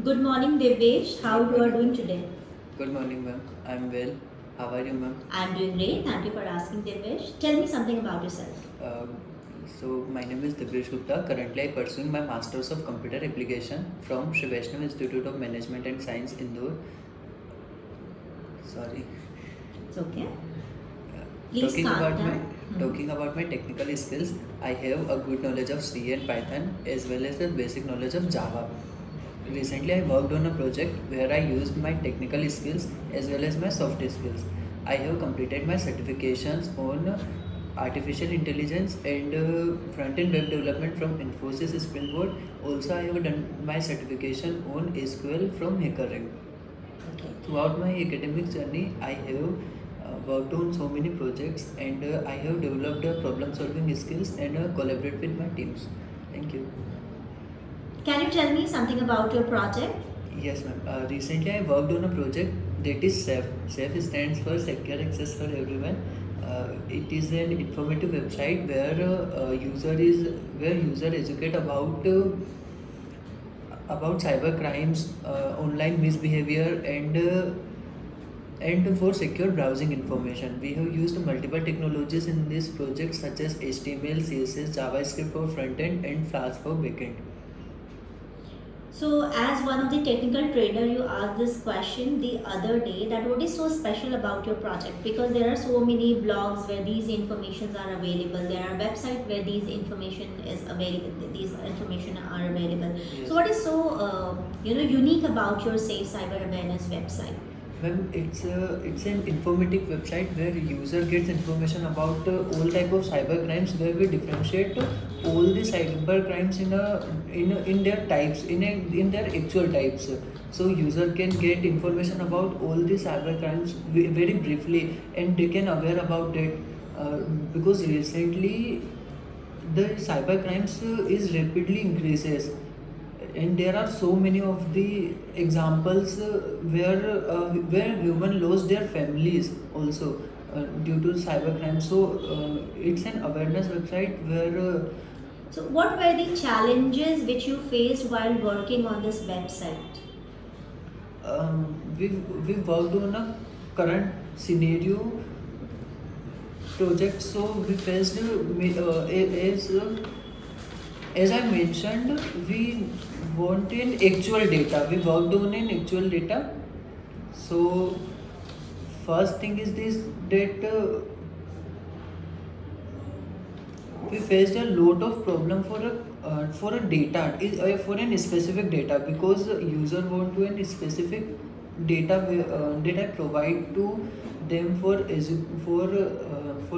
Good morning, Devesh. How Good you are morning. doing today? Good morning, ma'am. I'm well. How are you, ma'am? I'm doing great. Thank you for asking, Devesh. Tell me something about yourself. Uh, my name is Divyesh Gupta. Currently, I'm pursuing my Masters of Computer Application from Shri Vaishnav Institute of Management and Science, Indore. Sorry. It's okay. Uh, Please talking calm about my down. talking about my technical skills, I have a good knowledge of C and Python as well as the basic knowledge of Java. Recently, I worked on a project where I used my technical skills as well as my soft skills. I have completed my certifications on artificial intelligence and front-end web development from Infosys Springboard. Also, I have done my certification on SQL from HackerRank. Okay. Throughout my academic journey, I have worked on so many projects and I have developed problem-solving skills and collaborate with my teams. Thank you. Can you tell me something about your project? Yes, ma'am. Recently, I worked on a project that is SAFE. SAFE stands for Secure Access for Everyone. It is an informative website where user educate about cyber crimes, online misbehavior, and for secure browsing information. We have used multiple technologies in this project such as HTML, CSS, JavaScript for front end, and Flask for backend. So, as one of the technical trainer, you asked this question the other day that what is so special about your project? Because there are so many blogs where these informations are available. There are websites where these information is available. These information are available. Yes. So, what is so unique about your Safe Cyber Awareness website? Well, it's an informative website where user gets information about all type of cyber crimes, where we differentiate all the cyber crimes in their types in their actual types. So user can get information about all the cyber crimes very briefly, and they can aware about it because recently the cyber crimes is rapidly increases, and there are so many of the examples where human lost their families also due to cybercrime. So it's an awareness website where So, what were the challenges which you faced while working on this website? we worked on a current scenario project. So we faced as I mentioned, we want in actual data. We worked on in actual data. So first thing is this, that we faced a lot of problem for a data for an specific data, because user want to an specific data that I provide to them for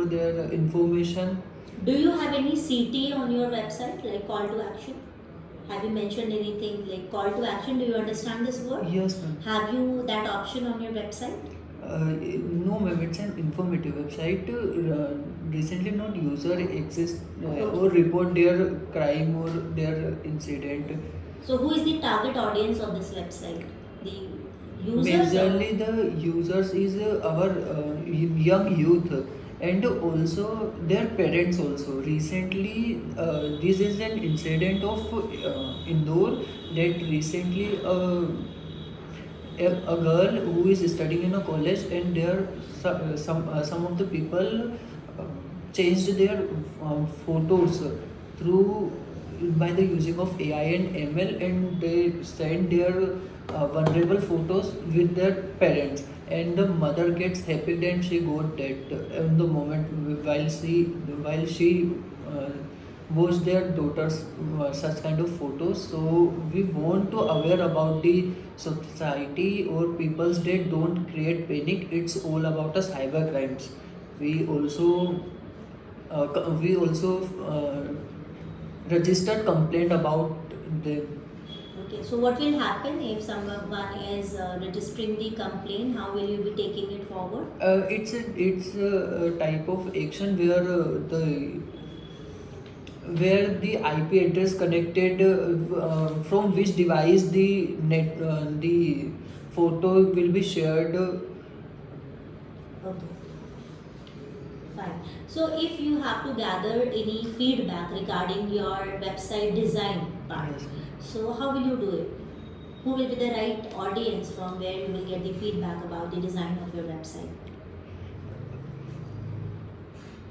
their information. Do you have any CT on your website like call to action? Have you mentioned anything like call to action? Do you understand this word? Yes, ma'am. Have you that option on your website? No, ma'am. It's an informative website. Recently, not user exist or report their crime or their incident. So, who is the target audience of this website? The users? Majorly, the users is our young youth, and also their parents also. Recently, this is an incident of Indore, that recently a girl who is studying in a college, and there some of the people uh, changed their photos through by the using of AI and ML, and they send their vulnerable photos with their parents, and the mother gets happy, then she got that in the moment while she uh, watch their daughters such kind of photos. So we want to aware about the society or people's that don't create panic. It's all about the cyber crimes. We also registered complaint about the. Okay, so what will happen if someone is registering the complaint? How will you be taking it forward? It's a type of action where the IP address connected from which device the photo will be shared. Okay, fine. So, if you have to gather any feedback regarding your website design part, Yes. so how will you do it? Who will be the right audience from where you will get the feedback about the design of your website?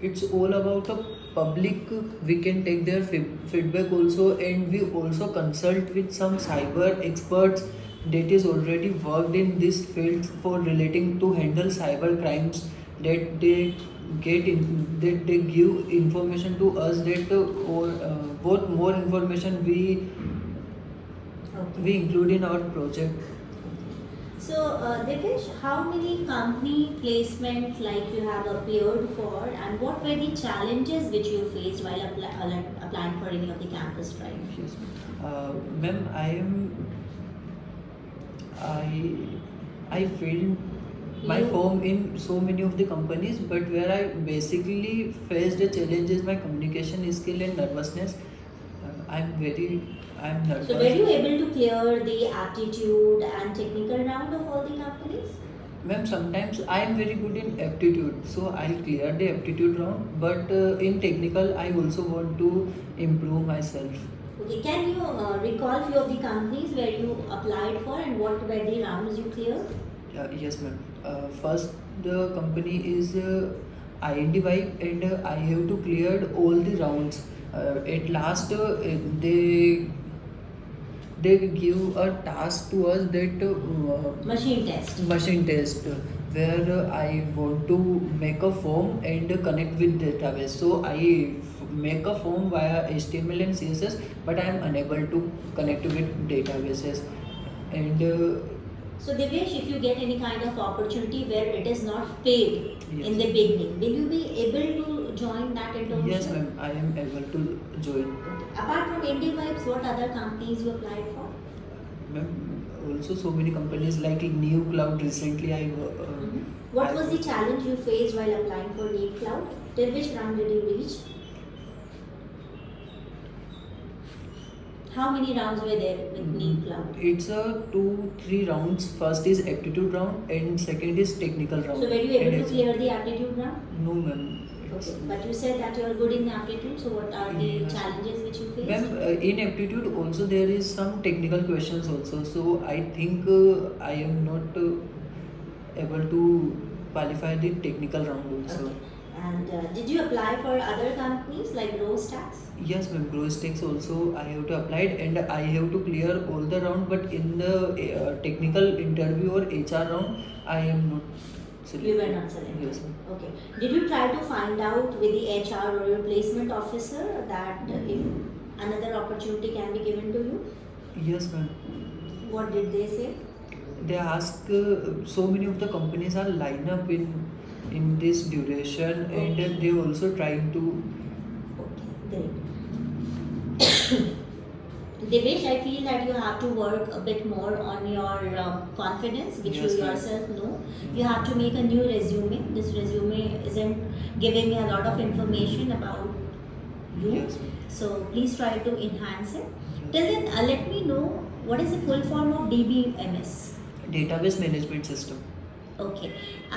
It's all about the public. We can take their feedback also, and we also consult with some cyber experts that is already worked in this field for relating to handle cyber crimes, that they that they give information to us, that or what more information we Okay. include in our project. So, Devesh, how many company placements like you have appeared for, and what were the challenges which you faced while applying for any of the campus drive? Yes, ma'am. I I filled my You form in so many of the companies, but where I basically faced the challenge is my communication skill and nervousness. I'm so were you nervous. able to clear the aptitude and technical round of all the companies? Ma'am, sometimes I am very good in aptitude, so I'll clear the aptitude round. But in technical, I also want to improve myself. Okay, can you recall few of the companies where you applied for and what were the rounds you cleared? Yes, ma'am. First, the company is IND Vibe, and I have to cleared all the rounds. At last, they give a task to us, that Machine test. machine test, where I want to make a form and connect with database. So I make a form via HTML and CSS, but I am unable to connect with databases. And So Divyesh, if you get any kind of opportunity where it is not paid yes, in the beginning, will you be able to join that internship? yes, ma'am, I am able to join. Apart from Indie Vibes, what other companies you applied for? Ma'am, also so many companies like New Cloud. Recently, What I was the challenge you faced while applying for Leap Cloud? Till which round did you reach? How many rounds were there with Leap Cloud? It's a 2-3 rounds. First is aptitude round, and second is technical round. So were you able And to it's- clear the aptitude round? No, ma'am. Okay, but you said that you are good in aptitude. So what are the Yes. challenges which you faced? Ma'am, in aptitude also there is some technical questions also. So I think I am not able to qualify the technical round also. Okay. And did you apply for other companies like Rosetax? Yes, ma'am. Gross also I have to apply it, and I have to clear all the round. But in the technical interview or HR round, I am not selected. You were not selected. Yes, ma'am. Okay. Did you try to find out with the HR or your placement officer that if another opportunity can be given to you? Yes, ma'am. What did they say? They ask so many of the companies are line up in this duration, and Okay. they also trying to. Okay, great. Devesh, I feel that you have to work a bit more on your confidence, which Yes, you ma'am. yourself know. You have to make a new resume. This resume isn't giving me a lot of information about you. Yes, ma'am. So please try to enhance it. Yes. Till then, let me know what is the full form of DBMS. Database management system. Okay,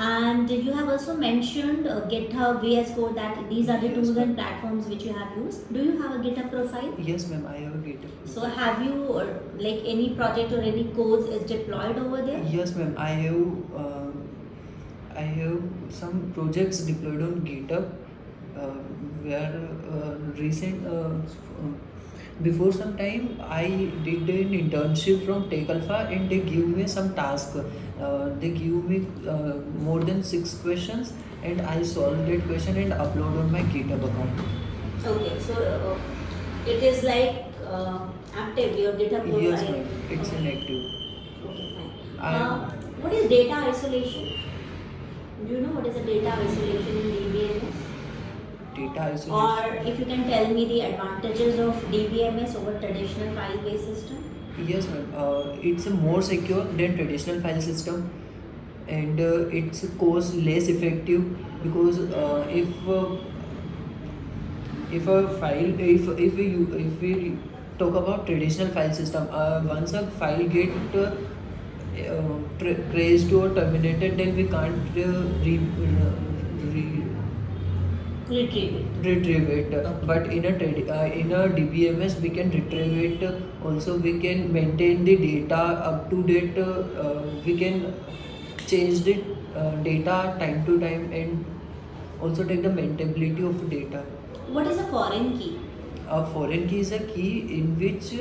and you have also mentioned GitHub, VS Code, that these are the Yes, tools ma'am. and platforms which you have used. Do you have a GitHub profile? Yes, ma'am. I have a GitHub. So have you like any project or any codes is deployed over there? Yes, ma'am. I have some projects deployed on GitHub, where recent before some time I did an internship from Tech Alpha, and they give me some task. They give me more than 6 questions, and I solve that question and upload on my GitHub account. Okay, so it is like active, your GitHub profile. Yes, ma'am. It's inactive. Okay, fine. I What is data isolation? Do you know what is a data isolation in DBMS? data isolation. Or if you can tell me the advantages of DBMS over traditional file-based system? Yes, ma'am. It's more secure than traditional file system, and it's cost less effective, because if a file if we talk about traditional file system, once a file get crashed or terminated, then we can't retrieve it. Okay. But in a DBMS we can retrieve it. Also we can maintain the data up to date. We can change the data time to time, and also take the maintainability of data. What is a foreign key? A foreign key is a key in which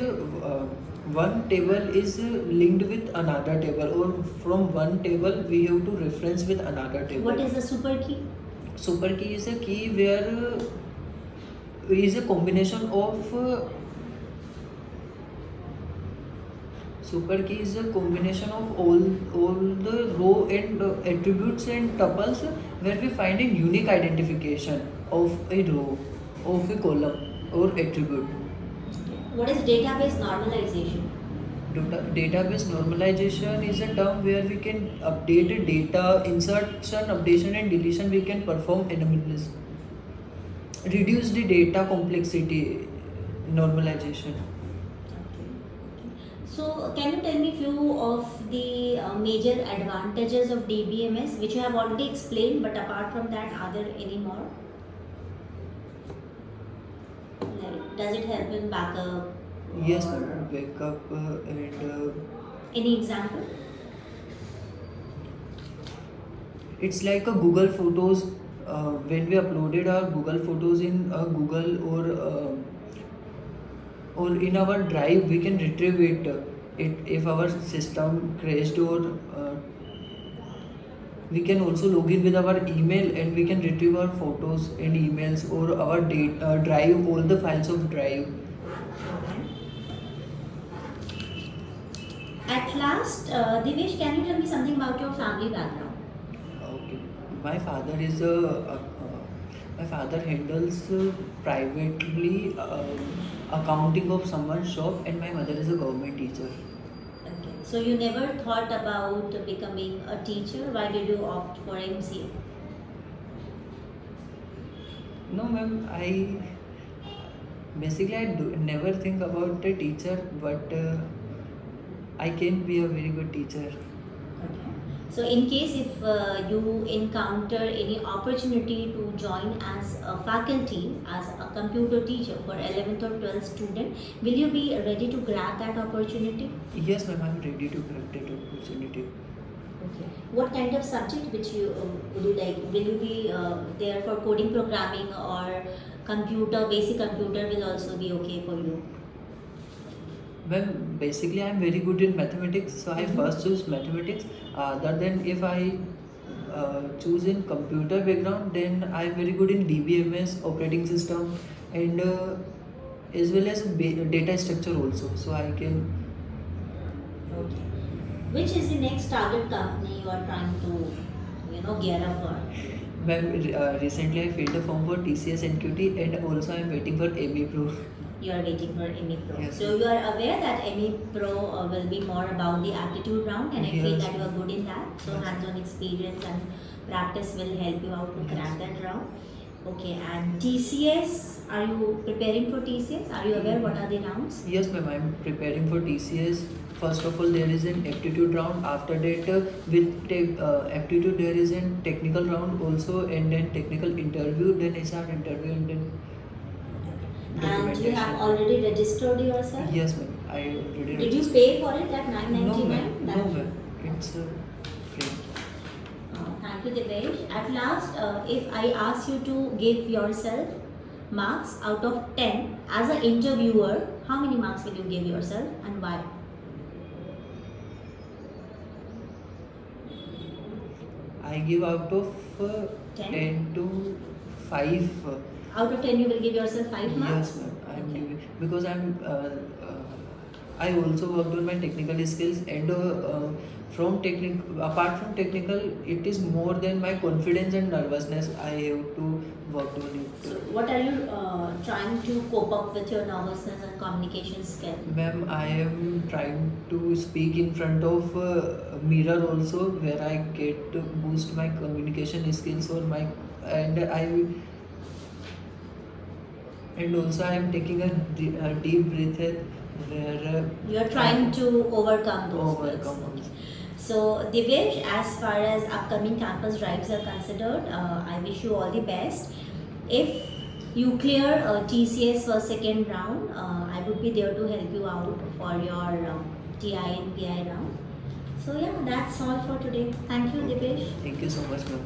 one table is linked with another table, or from one table we have to reference with another table. What is a super key? Super key is a key where is a combination of super key is a combination of all the row and attributes and tuples, where we find a unique identification of a row, of a column or attribute. What is database normalization? Database normalization is a term where we can update the data, insertion, updation and deletion we can perform anonymously. Reduce the data complexity, normalization. So, can you tell me few of the major advantages of DBMS, which you have already explained, but apart from that, are there any more? Like, does it help in backup? Yes, or backup and Any example? it's like a Google Photos. When we uploaded our Google Photos in Google or in our drive, we can retrieve it. If our system crashed, or we can also log in with our email and we can retrieve our photos and emails, or our drive, all the files of drive. At last, Divesh, can you tell me something about your family background? Okay. My father is my father handles privately accounting of someone's shop, and my mother is a government teacher. Okay. So you never thought about becoming a teacher? Why did you opt for MCA? No, ma'am. I never think about a teacher, but I can be a very good teacher. Okay. So in case if you encounter any opportunity to join as a faculty, as a computer teacher for 11th or 12th student, will you be ready to grab that opportunity? Yes, ma'am. I'm ready to grab that opportunity. Okay. What kind of subject which you would you like? Will you be there for coding programming, or computer, basic computer will also be okay for you? Well, basically, I'm very good in mathematics, so I Mhm. first choose mathematics. Other than if I choose in computer background, then I'm very good in DBMS, operating system, and as well as data structure also. So I can. Okay. Which is the next target company you are trying to, gear up for? Well, recently I filled a form for TCS NQT, and also I'm waiting for AMI Pro. You are waiting for ME Pro. Yes. So you are aware that ME Pro will be more about the aptitude round, and I feel Yes. that you are good in that. So Yes. hands-on experience and practice will help you out to Yes. crack that round. Okay, and TCS, are you preparing for TCS? Are you aware what are the rounds? Yes, ma'am. I'm preparing for TCS. First of all, there is an aptitude round. After that, aptitude, there is a technical round also, and then technical interview, then HR interview, and then And you documentation. have already registered yourself? Yes, ma'am. I already. Did you pay for it at No, 999? ma'am. No, ma'am. It's free. Thank you, Divesh. At last, if I ask you to give yourself marks out of 10 as an interviewer, how many marks will you give yourself and why? I give out of 10? 10 to 5. Out of 10, you will give yourself 5 marks? Yes, ma'am. I'm Okay. giving because I also worked on my technical skills, and apart from technical, it is more than my confidence and nervousness. I have to work on it. So, what are you trying to cope up with your nervousness and communication skill? Ma'am, I am trying to speak in front of mirror also, where I get to boost my communication skills, or my and I and also I am taking a deep breath in, where You are trying to overcome those overcome fears. also. So, Divesh, as far as upcoming campus drives are considered, I wish you all the best. If you clear TCS for second round, I would be there to help you out for your TI and PI round. So yeah, that's all for today. Thank you, Dipesh. Thank you so much, ma'am.